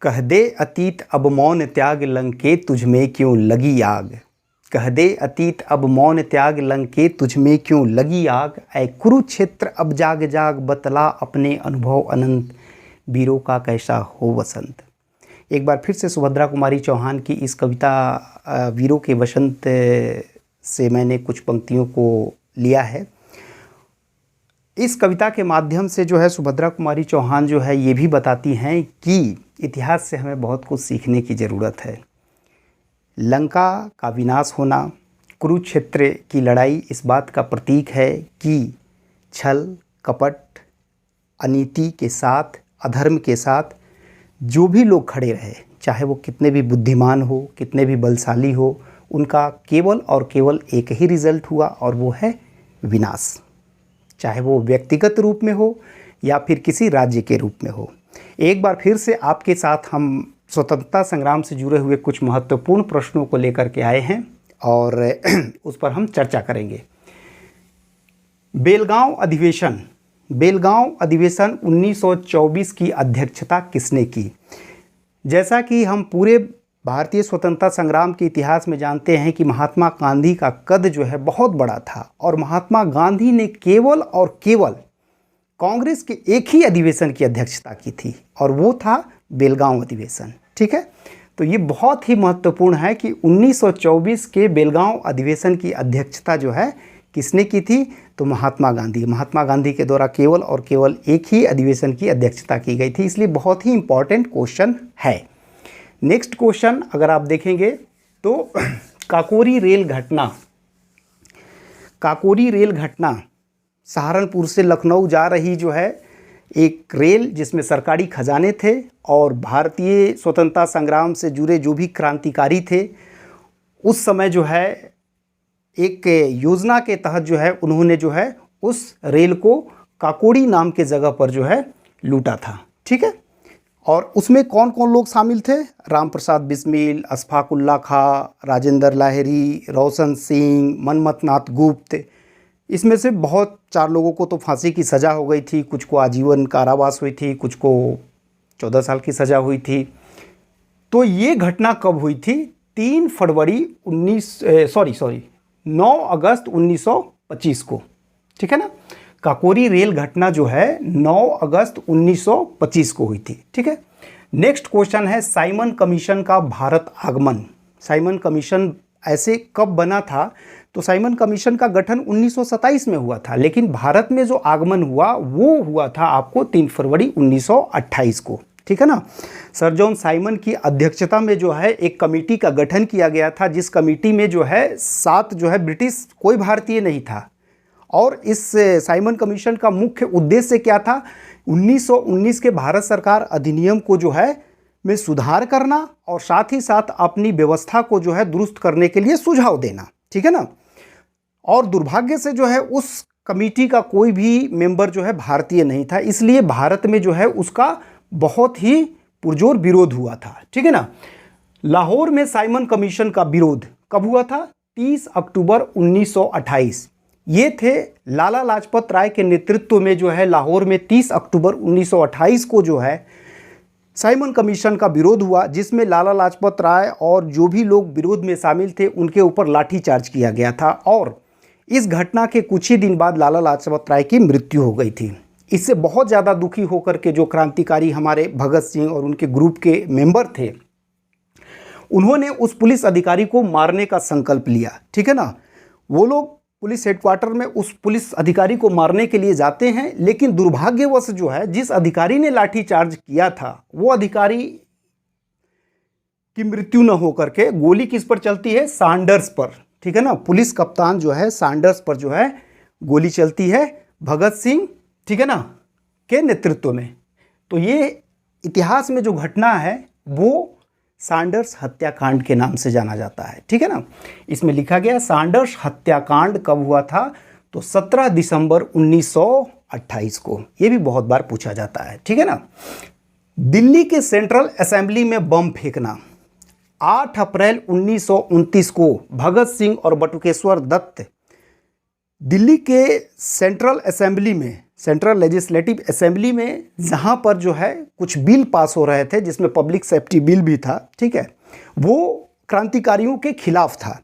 कह दे अतीत अब मौन त्याग लंके तुझ में क्यों लगी आग। कह दे अतीत अब मौन त्याग लंके तुझ में क्यों लगी आग। ऐ कुरुक्षेत्र अब जाग जाग बतला अपने अनुभव अनंत, वीरों का कैसा हो वसंत। एक बार फिर से सुभद्रा कुमारी चौहान की इस कविता वीरों के वसंत से मैंने कुछ पंक्तियों को लिया है। इस कविता के माध्यम से जो है सुभद्रा कुमारी चौहान जो है ये भी बताती हैं कि इतिहास से हमें बहुत कुछ सीखने की ज़रूरत है। लंका का विनाश होना, कुरुक्षेत्र की लड़ाई इस बात का प्रतीक है कि छल कपट, अनीति के साथ, अधर्म के साथ जो भी लोग खड़े रहे, चाहे वो कितने भी बुद्धिमान हो, कितने भी बलशाली हो, उनका केवल और केवल एक ही रिज़ल्ट हुआ और वो है विनाश। चाहे वो व्यक्तिगत रूप में हो या फिर किसी राज्य के रूप में हो। एक बार फिर से आपके साथ हम स्वतंत्रता संग्राम से जुड़े हुए कुछ महत्वपूर्ण प्रश्नों को लेकर के आए हैं और उस पर हम चर्चा करेंगे। बेलगांव अधिवेशन 1924 की अध्यक्षता किसने की। जैसा कि हम पूरे भारतीय स्वतंत्रता संग्राम के इतिहास में जानते हैं कि महात्मा गांधी का कद जो है बहुत बड़ा था और महात्मा गांधी ने केवल और केवल कांग्रेस के एक ही अधिवेशन की अध्यक्षता की थी और वो था बेलगांव अधिवेशन। ठीक है, तो ये बहुत ही महत्वपूर्ण है कि 1924 के बेलगांव अधिवेशन की अध्यक्षता जो है किसने की थी, तो महात्मा गांधी के द्वारा केवल और केवल एक ही अधिवेशन की अध्यक्षता की गई थी। इसलिए बहुत ही इंपॉर्टेंट क्वेश्चन है। नेक्स्ट क्वेश्चन अगर आप देखेंगे तो काकोरी रेल घटना सहारनपुर से लखनऊ जा रही जो है एक रेल जिसमें सरकारी खजाने थे और भारतीय स्वतंत्रता संग्राम से जुड़े जो भी क्रांतिकारी थे उस समय जो है एक योजना के तहत जो है उन्होंने जो है उस रेल को काकोरी नाम के जगह पर जो है लूटा था। ठीक है, और उसमें कौन कौन लोग शामिल थे, राम प्रसाद बिस्मिल, अशफाक उल्ला खां, राजेंद्र लाहिरी, रोशन सिंह, मनमथ नाथ गुप्त। इसमें से बहुत 4 लोगों को तो फांसी की सज़ा हो गई थी, कुछ को आजीवन कारावास हुई थी, कुछ को 14 साल की सज़ा हुई थी। तो ये घटना कब हुई थी, 9 अगस्त 1925 को। ठीक है ना, काकोरी रेल घटना जो है 9 अगस्त 1925 को हुई थी। ठीक है, नेक्स्ट क्वेश्चन है साइमन कमीशन का भारत आगमन। साइमन कमीशन ऐसे कब बना था, तो साइमन कमीशन का गठन 1927 में हुआ था, लेकिन भारत में जो आगमन हुआ वो हुआ था आपको 3 फरवरी 1928 को। ठीक है ना, सर जॉन साइमन की अध्यक्षता में जो है एक कमेटी का गठन किया गया था, जिस कमेटी में जो है 7 जो है ब्रिटिश, कोई भारतीय नहीं था। और इस साइमन कमीशन का मुख्य उद्देश्य क्या था, 1919 के भारत सरकार अधिनियम को जो है में सुधार करना और साथ ही साथ अपनी व्यवस्था को जो है दुरुस्त करने के लिए सुझाव देना। ठीक है ना, और दुर्भाग्य से जो है उस कमेटी का कोई भी मेंबर जो है भारतीय नहीं था, इसलिए भारत में जो है उसका बहुत ही पुरजोर विरोध हुआ था। ठीक है ना, लाहौर में साइमन कमीशन का विरोध कब हुआ था, 30 अक्टूबर 1928। ये थे लाला लाजपत राय के नेतृत्व में जो है लाहौर में 30 अक्टूबर 1928 को जो है साइमन कमीशन का विरोध हुआ, जिसमें लाला लाजपत राय और जो भी लोग विरोध में शामिल थे उनके ऊपर लाठीचार्ज किया गया था। और इस घटना के कुछ ही दिन बाद लाला लाजपत राय की मृत्यु हो गई थी। इससे बहुत ज़्यादा दुखी होकर के जो क्रांतिकारी हमारे भगत सिंह और उनके ग्रुप के मेंबर थे, उन्होंने उस पुलिस अधिकारी को मारने का संकल्प लिया। ठीक है ना, वो लोग पुलिस हेडक्वार्टर में उस पुलिस अधिकारी को मारने के लिए जाते हैं, लेकिन दुर्भाग्यवश जो है जिस अधिकारी ने लाठीचार्ज किया था वो अधिकारी की मृत्यु न होकर के गोली किस पर चलती है, सांडर्स पर। ठीक है ना, पुलिस कप्तान जो है सांडर्स पर जो है गोली चलती है भगत सिंह, ठीक है ना, के नेतृत्व में। तो ये इतिहास में जो घटना है वो सांडर्स हत्याकांड के नाम से जाना जाता है। ठीक है ना, इसमें लिखा गया सांडर्स हत्याकांड कब हुआ था, तो 17 दिसंबर 1928 को। ये भी बहुत बार पूछा जाता है। ठीक है ना, दिल्ली के सेंट्रल असेंबली में बम फेंकना, 8 अप्रैल 1929 को भगत सिंह और बटुकेश्वर दत्त दिल्ली के सेंट्रल असेंबली में सेंट्रल लेजिस्लेटिव असेंबली में जहाँ पर जो है कुछ बिल पास हो रहे थे जिसमें पब्लिक सेफ्टी बिल भी था, ठीक है, वो क्रांतिकारियों के खिलाफ था।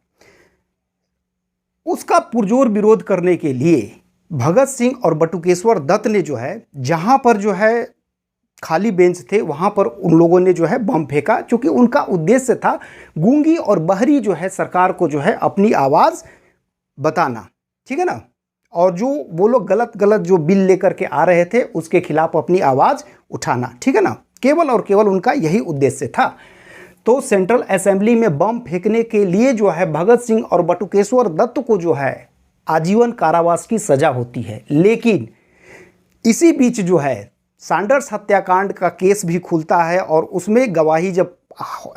उसका पुरजोर विरोध करने के लिए भगत सिंह और बटुकेश्वर दत्त ने जो है जहाँ पर जो है खाली बेंच थे वहाँ पर उन लोगों ने जो है बम फेंका, क्योंकि उनका उद्देश्य था गूंगी और बहरी जो है सरकार को जो है अपनी आवाज़ बताना, ठीक है ना, और जो वो लोग गलत गलत जो बिल लेकर के आ रहे थे उसके खिलाफ अपनी आवाज़ उठाना, ठीक है ना, केवल और केवल उनका यही उद्देश्य था। तो सेंट्रल असेंबली में बम फेंकने के लिए जो है भगत सिंह और बटुकेश्वर दत्त को जो है आजीवन कारावास की सज़ा होती है। लेकिन इसी बीच जो है सैंडर्स हत्याकांड का केस भी खुलता है और उसमें गवाही जब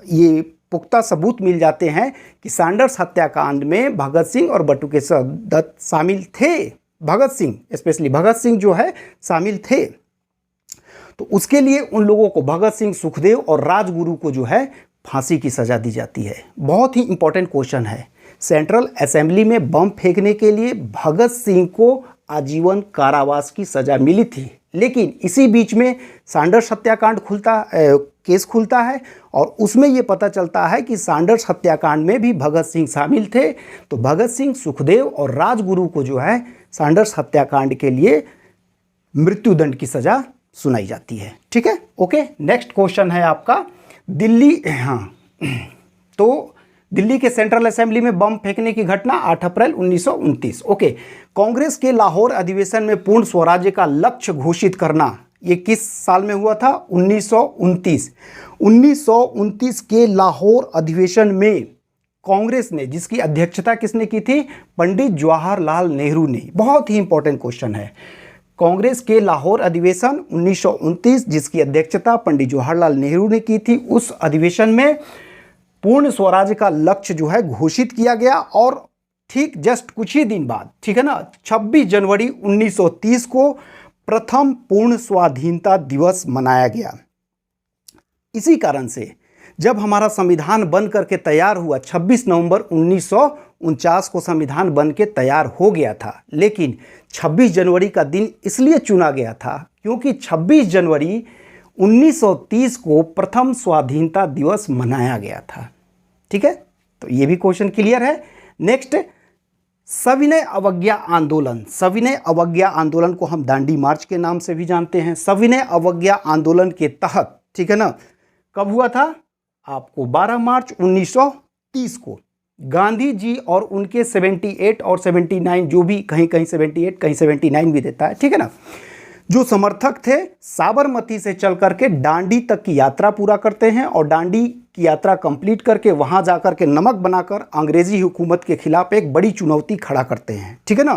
ये पुख्ता सबूत मिल जाते हैं कि सैंडर्स हत्याकांड में भगत सिंह और बटुकेश्वर दत्त शामिल थे, भगत सिंह स्पेशली भगत सिंह जो है शामिल थे, तो उसके लिए उन लोगों को भगत सिंह, सुखदेव और राजगुरु को जो है फांसी की सज़ा दी जाती है। बहुत ही इंपॉर्टेंट क्वेश्चन है। सेंट्रल असेंबली में बम फेंकने के लिए भगत सिंह को आजीवन कारावास की सज़ा मिली थी, लेकिन इसी बीच में सैंडर्स हत्याकांड केस खुलता है और उसमें ये पता चलता है कि सैंडर्स हत्याकांड में भी भगत सिंह शामिल थे। तो भगत सिंह, सुखदेव और राजगुरु को जो है सैंडर्स हत्याकांड के लिए मृत्युदंड की सज़ा सुनाई जाती है, ठीक है। ओके, नेक्स्ट क्वेश्चन है आपका दिल्ली। हाँ, तो दिल्ली के सेंट्रल असेंबली में बम फेंकने की घटना 8 अप्रैल 1929। ओके, कांग्रेस के लाहौर अधिवेशन में पूर्ण स्वराज्य का लक्ष्य घोषित करना ये किस साल में हुआ था? 1929। 1929 के लाहौर अधिवेशन में कांग्रेस ने, जिसकी अध्यक्षता किसने की थी? पंडित जवाहरलाल नेहरू ने। बहुत ही इंपॉर्टेंट क्वेश्चन है। कांग्रेस के लाहौर अधिवेशन 1929 जिसकी अध्यक्षता पंडित जवाहरलाल नेहरू ने की थी, उस अधिवेशन में पूर्ण स्वराज्य का लक्ष्य जो है घोषित किया गया और ठीक जस्ट कुछ ही दिन बाद, ठीक है ना, 26 जनवरी 1930 को प्रथम पूर्ण स्वाधीनता दिवस मनाया गया। इसी कारण से जब हमारा संविधान बन करके तैयार हुआ, 26 नवंबर 1949 को संविधान बन के तैयार हो गया था, लेकिन 26 जनवरी का दिन इसलिए चुना गया था क्योंकि 26 जनवरी 1930 को प्रथम स्वाधीनता दिवस मनाया गया था, ठीक है। तो ये भी क्वेश्चन क्लियर है। नेक्स्ट, सविनय अवज्ञा आंदोलन। सविनय अवज्ञा आंदोलन को हम दांडी मार्च के नाम से भी जानते हैं। सविनय अवज्ञा आंदोलन के तहत, ठीक है ना, कब हुआ था आपको? 12 मार्च 1930 को गांधी जी और उनके 78 और 79, जो भी कहीं कहीं 78 कहीं 79 भी देता है, ठीक है ना, जो समर्थक थे साबरमती से चल करके डांडी तक की यात्रा पूरा करते हैं और डांडी की यात्रा कंप्लीट करके वहां जाकर के नमक बनाकर अंग्रेजी हुकूमत के खिलाफ एक बड़ी चुनौती खड़ा करते हैं, ठीक है ना।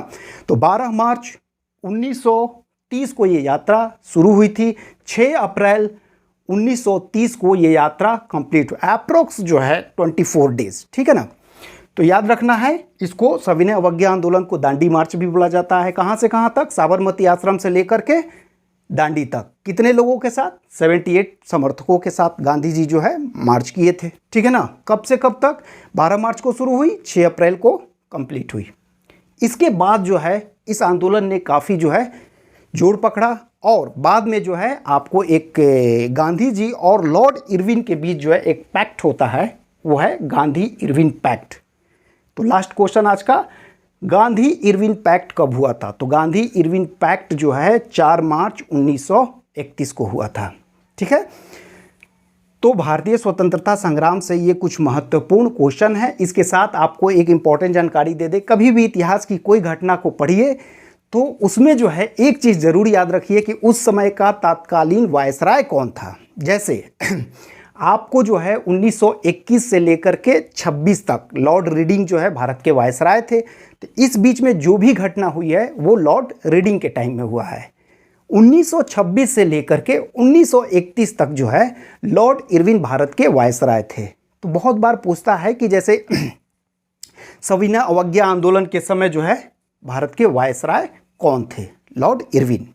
तो 12 मार्च 1930 को ये यात्रा शुरू हुई थी। 6 अप्रैल 1930 को ये यात्रा कंप्लीट हुई। अप्रोक्स जो है 24 डेज, ठीक है ना। तो याद रखना है इसको, सविनय अवज्ञा आंदोलन को दांडी मार्च भी बोला जाता है। कहाँ से कहाँ तक? साबरमती आश्रम से लेकर के दांडी तक। कितने लोगों के साथ? 78 समर्थकों के साथ गांधी जी जो है मार्च किए थे, ठीक है ना। कब से कब तक? 12 मार्च को शुरू हुई, 6 अप्रैल को कंप्लीट हुई। इसके बाद जो है इस आंदोलन ने काफ़ी जो है जोर पकड़ा और बाद में जो है आपको एक गांधी जी और लॉर्ड इरविन के बीच जो है एक पैक्ट होता है, वो है गांधी इरविन पैक्ट। तो लास्ट क्वेश्चन आज का, गांधी इरविन पैक्ट कब हुआ था? तो गांधी इरविन पैक्ट जो है 4 मार्च 1931 को हुआ था, ठीक है। तो भारतीय स्वतंत्रता संग्राम से ये कुछ महत्वपूर्ण क्वेश्चन है। इसके साथ आपको एक इंपॉर्टेंट जानकारी दे दे, कभी भी इतिहास की कोई घटना को पढ़िए तो उसमें जो है एक चीज़ ज़रूर याद रखिए कि उस समय का तत्कालीन वायसराय कौन था। जैसे आपको जो है 1921 से लेकर के 26 तक लॉर्ड रीडिंग जो है भारत के वायसराय थे। तो इस बीच में जो भी घटना हुई है वो लॉर्ड रीडिंग के टाइम में हुआ है। 1926 से लेकर के 1931 तक जो है लॉर्ड इरविन भारत के वायसराय थे। तो बहुत बार पूछता है कि जैसे सविनय अवज्ञा आंदोलन के समय जो है भारत के वायसराय कौन थे? Lord Irwin.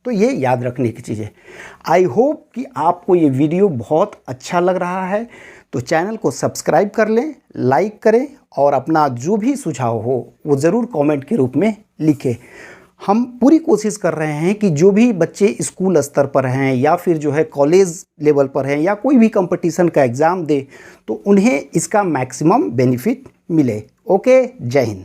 तो ये याद रखने की चीज़ है। आई होप कि आपको ये वीडियो बहुत अच्छा लग रहा है, तो चैनल को सब्सक्राइब कर लें, लाइक करें और अपना जो भी सुझाव हो वो ज़रूर कमेंट के रूप में लिखें। हम पूरी कोशिश कर रहे हैं कि जो भी बच्चे स्कूल स्तर पर हैं या फिर जो है कॉलेज लेवल पर हैं या कोई भी कंपटीशन का एग्ज़ाम दे तो उन्हें इसका मैक्सिमम बेनिफिट मिले। ओके, जय हिंद।